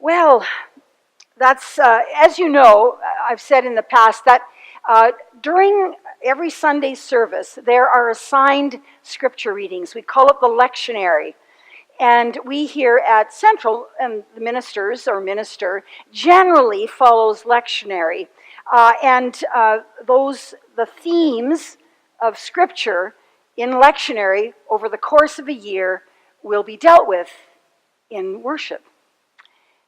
Well, that's, as you know, I've said in the past that during every Sunday service, there are assigned scripture readings. We call it the lectionary. And we here at Central, and the minister, generally follows lectionary. The themes of scripture in lectionary over the course of a year will be dealt with in worship.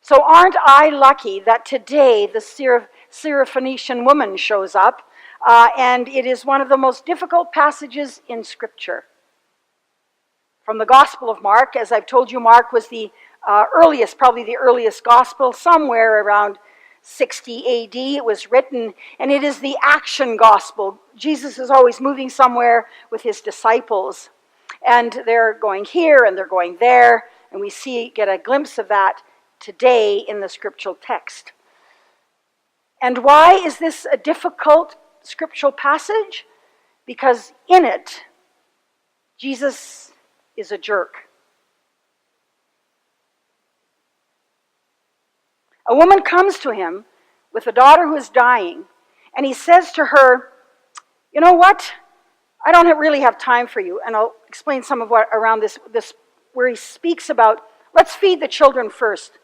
So aren't I lucky that today the Syrophoenician woman shows up, and it is one of the most difficult passages in Scripture. From the Gospel of Mark, as I've told you, Mark was the probably the earliest Gospel, somewhere around 60 AD. It was written, and it is the action Gospel. Jesus is always moving somewhere with his disciples, and they're going here and they're going there, and we get a glimpse of that today in the scriptural text. And why is this a difficult scriptural passage? Because in it, Jesus is a jerk. A woman comes to him with a daughter who is dying, and he says to her, "You know what? I don't really have time for you." And I'll explain some of what around this where he speaks about, let's feed the children first,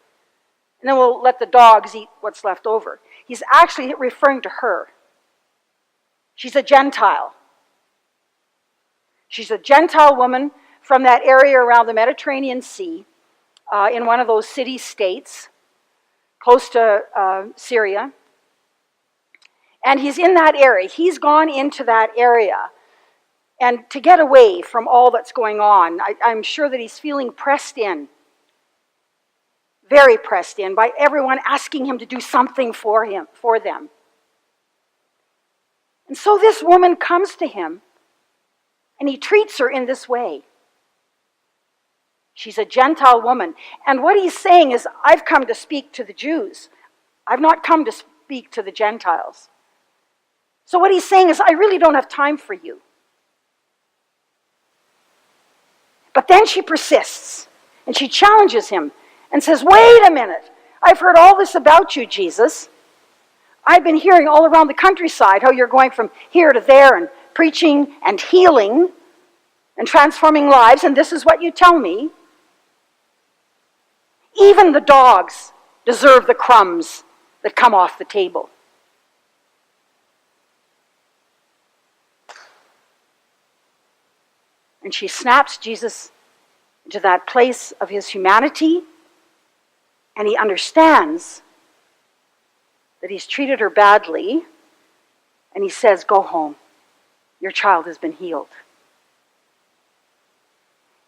and then we'll let the dogs eat what's left over. He's actually referring to her. She's a Gentile. She's a Gentile woman from that area around the Mediterranean Sea, in one of those city-states, close to Syria. And he's in that area. He's gone into that area. And to get away from all that's going on, I'm sure that he's feeling pressed in. Very pressed in by everyone asking him to do something for them. And so this woman comes to him, and he treats her in this way. She's a Gentile woman. And what he's saying is, I've come to speak to the Jews. I've not come to speak to the Gentiles. So what he's saying is, I really don't have time for you. But then she persists, and she challenges him and says, wait a minute, I've heard all this about you, Jesus. I've been hearing all around the countryside how you're going from here to there and preaching and healing and transforming lives, and this is what you tell me. Even the dogs deserve the crumbs that come off the table. And she snaps Jesus into that place of his humanity, and he understands that he's treated her badly, and he says, go home. Your child has been healed.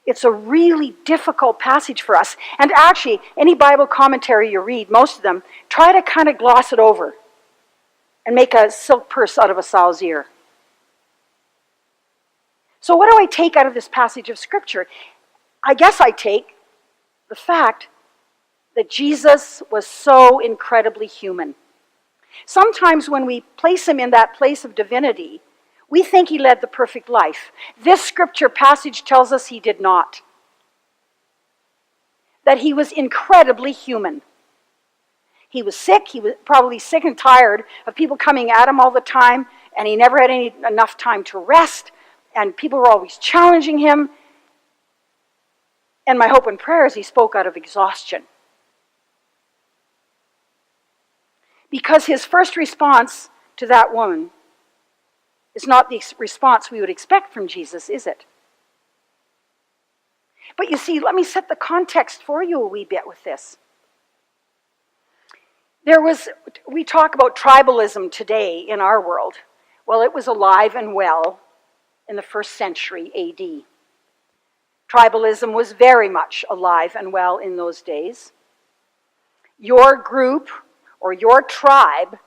It's a really difficult passage for us. And actually, any Bible commentary you read, most of them, try to kind of gloss it over and make a silk purse out of a sow's ear. So what do I take out of this passage of Scripture? I guess I take the fact that Jesus was so incredibly human. Sometimes when we place him in that place of divinity, we think he led the perfect life. This scripture passage tells us he did not. That he was incredibly human. He was sick. He was probably sick and tired of people coming at him all the time, and he never had enough time to rest, and people were always challenging him. And my hope and prayer is he spoke out of exhaustion. Because his first response to that woman is not the response we would expect from Jesus, is it? But you see, let me set the context for you a wee bit with this. We talk about tribalism today in our world. Well, it was alive and well in the 1st century AD. Tribalism was very much alive and well in those days. Your group or your tribe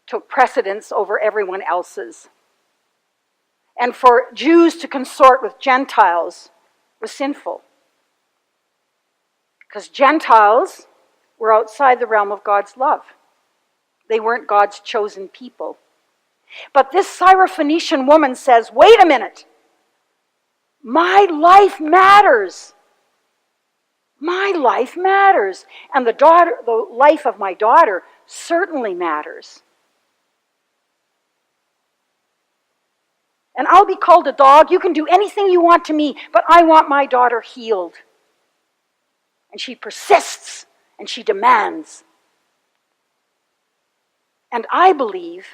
took precedence over everyone else's. And for Jews to consort with Gentiles was sinful. Because Gentiles were outside the realm of God's love. They weren't God's chosen people. But this Syrophoenician woman says, wait a minute. My life matters. My life matters. And the life of my daughter certainly matters. And I'll be called a dog. You can do anything you want to me, but I want my daughter healed. And she persists and she demands. And I believe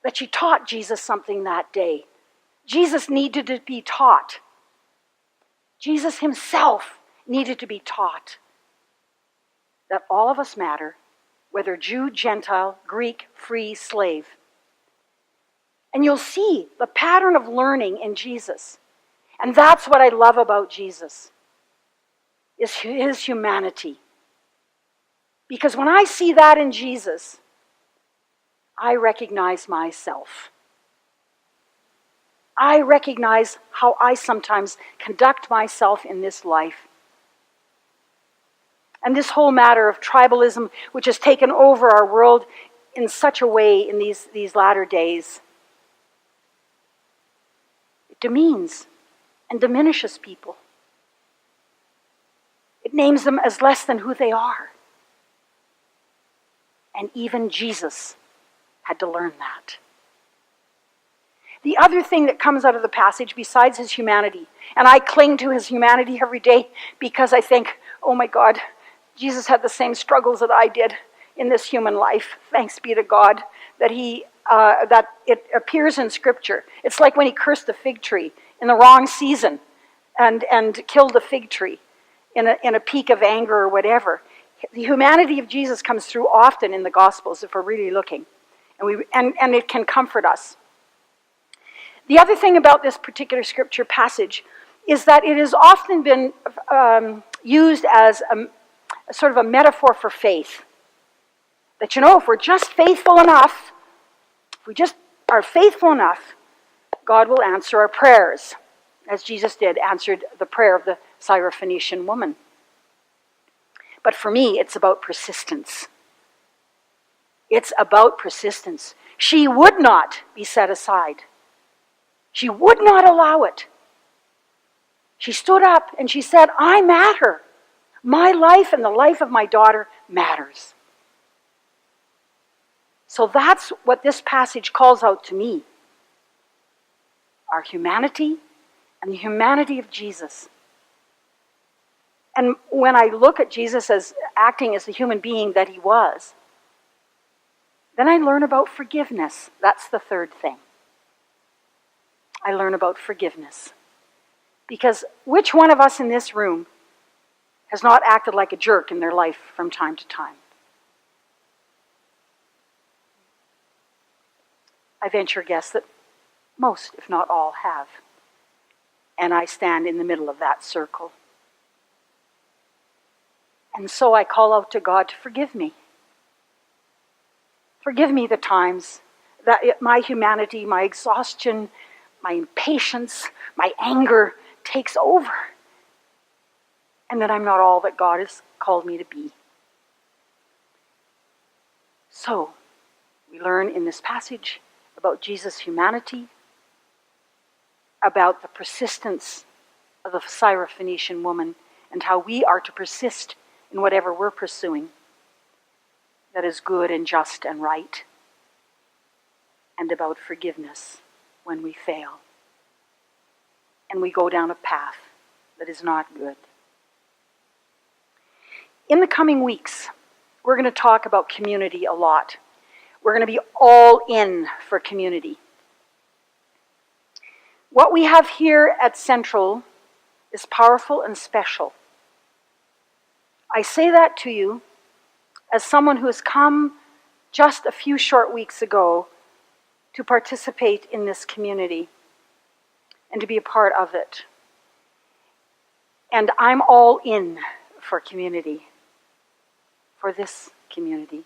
that she taught Jesus something that day. Jesus needed to be taught. Jesus himself needed to be taught that all of us matter, whether Jew, Gentile, Greek, free, slave. And you'll see the pattern of learning in Jesus. And that's what I love about Jesus, is his humanity. Because when I see that in Jesus, I recognize myself. I recognize how I sometimes conduct myself in this life. And this whole matter of tribalism, which has taken over our world in such a way in these latter days, it demeans and diminishes people. It names them as less than who they are. And even Jesus had to learn that. The other thing that comes out of the passage, besides his humanity, and I cling to his humanity every day because I think, oh my God, Jesus had the same struggles that I did in this human life. Thanks be to God that that it appears in Scripture. It's like when he cursed the fig tree in the wrong season and killed the fig tree in a peak of anger or whatever. The humanity of Jesus comes through often in the Gospels if we're really looking, and it can comfort us. The other thing about this particular Scripture passage is that it has often been used as a sort of a metaphor for faith. That, if we're just faithful enough, if we just are faithful enough, God will answer our prayers, as Jesus did, answered the prayer of the Syrophoenician woman. But for me, it's about persistence. It's about persistence. She would not be set aside. She would not allow it. She stood up and she said, I matter. My life and the life of my daughter matters. So that's what this passage calls out to me. Our humanity and the humanity of Jesus. And when I look at Jesus as acting as the human being that he was, then I learn about forgiveness. That's the third thing. I learn about forgiveness. Because which one of us in this room has not acted like a jerk in their life from time to time? I venture a guess that most, if not all, have. And I stand in the middle of that circle. And so I call out to God to forgive me. Forgive me the times that my humanity, my exhaustion, my impatience, my anger takes over. And that I'm not all that God has called me to be. So, we learn in this passage about Jesus' humanity, about the persistence of the Syrophoenician woman, and how we are to persist in whatever we're pursuing that is good and just and right, and about forgiveness when we fail and we go down a path that is not good. In the coming weeks, we're going to talk about community a lot. We're going to be all in for community. What we have here at Central is powerful and special. I say that to you as someone who has come just a few short weeks ago to participate in this community and to be a part of it. And I'm all in for community, for this community.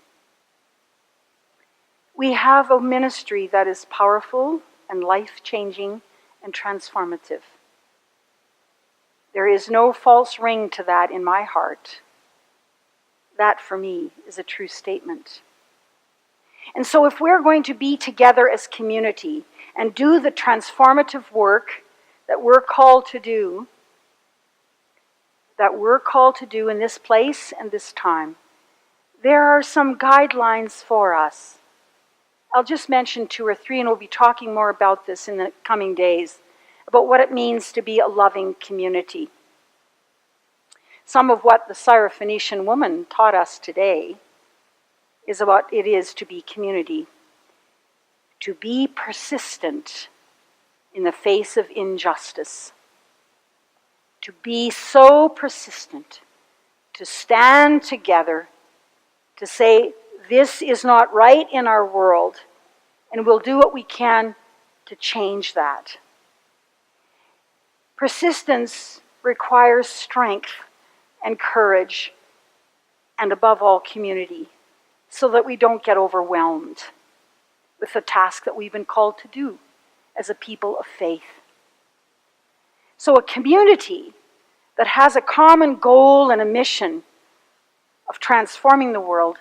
We have a ministry that is powerful and life-changing and transformative. There is no false ring to that in my heart. That, for me, is a true statement. And so if we're going to be together as community and do the transformative work that we're called to do, that we're called to do in this place and this time, there are some guidelines for us. I'll just mention 2 or 3, and we'll be talking more about this in the coming days, about what it means to be a loving community. Some of what the Syrophoenician woman taught us today is what it is to be community, to be persistent in the face of injustice, to be so persistent, to stand together, to say, this is not right in our world, and we'll do what we can to change that. Persistence requires strength and courage, and above all, community, so that we don't get overwhelmed with the task that we've been called to do as a people of faith. So a community that has a common goal and a mission of transforming the world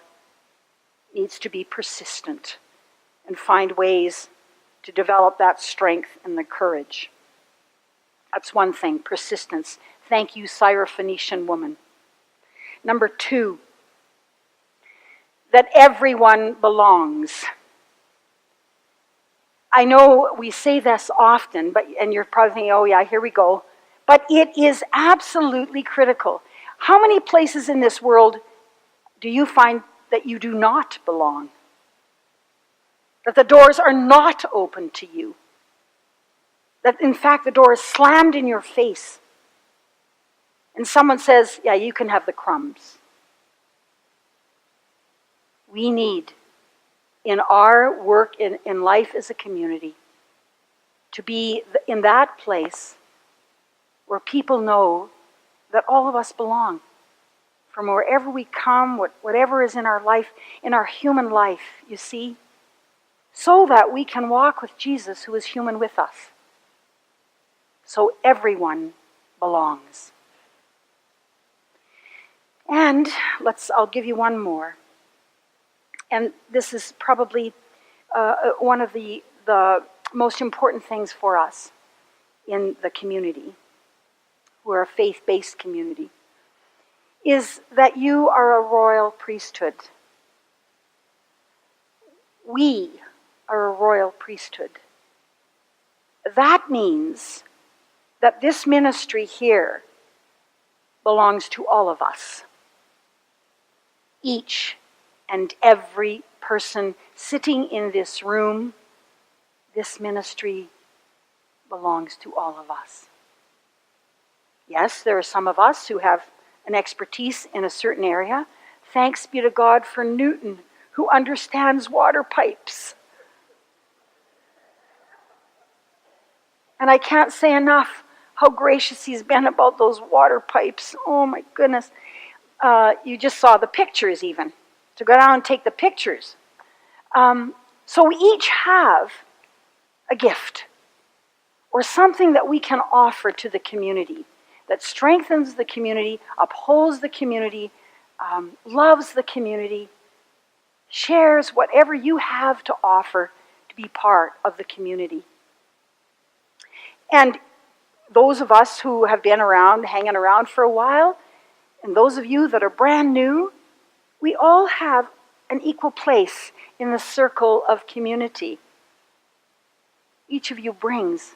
needs to be persistent and find ways to develop that strength and the courage. That's one thing, persistence. Thank you, Syrophoenician woman. Number 2, that everyone belongs. I know we say this often, and you're probably thinking, oh yeah, here we go. But it is absolutely critical. How many places in this world do you find that you do not belong? That the doors are not open to you? That in fact the door is slammed in your face? And someone says, yeah, you can have the crumbs. We need, in our work in life as a community, to be in that place where people know that all of us belong. From wherever we come, whatever is in our life, in our human life, you see, so that we can walk with Jesus, who is human with us. So everyone belongs. And I'll give you one more. And this is probably one of the most important things for us in the community. We're a faith-based community. Is that you are a royal priesthood. We are a royal priesthood. That means that this ministry here belongs to all of us. Each and every person sitting in this room, this ministry belongs to all of us. Yes, there are some of us who have an expertise in a certain area. Thanks be to God for Newton, who understands water pipes. And I can't say enough how gracious he's been about those water pipes. Oh my goodness. You just saw the pictures even. To go down and take the pictures. So we each have a gift or something that we can offer to the community that strengthens the community, upholds the community, loves the community, shares whatever you have to offer to be part of the community. And those of us who have been around, hanging around for a while, and those of you that are brand new, we all have an equal place in the circle of community. Each of you brings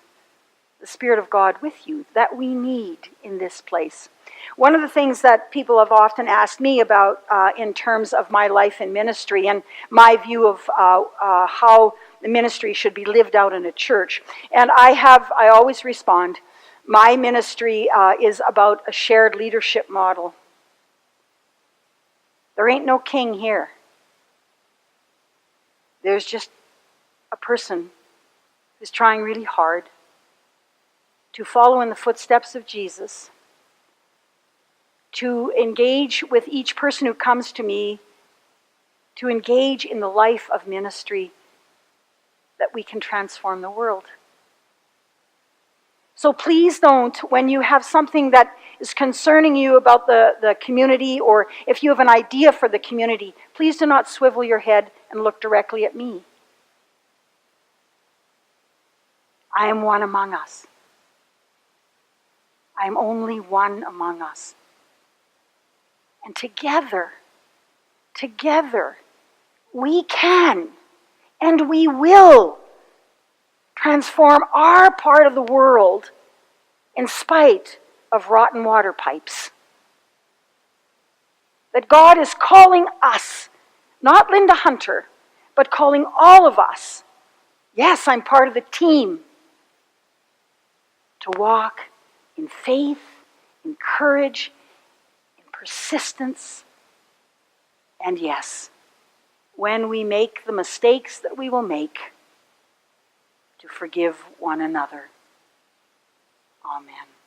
the Spirit of God with you that we need in this place. One of the things that people have often asked me about in terms of my life in ministry and my view of how the ministry should be lived out in a church. And I always respond, my ministry is about a shared leadership model. There ain't no king here. There's just a person who's trying really hard to follow in the footsteps of Jesus, to engage with each person who comes to me, to engage in the life of ministry that we can transform the world. So please don't, when you have something that is concerning you about the community, or if you have an idea for the community, please do not swivel your head and look directly at me. I am one among us. I am only one among us. And together, we can and we will transform our part of the world in spite of rotten water pipes. That God is calling us, not Linda Hunter, but calling all of us. Yes, I'm part of the team. To walk in faith, in courage, in persistence. And yes, when we make the mistakes that we will make, to forgive one another. Amen.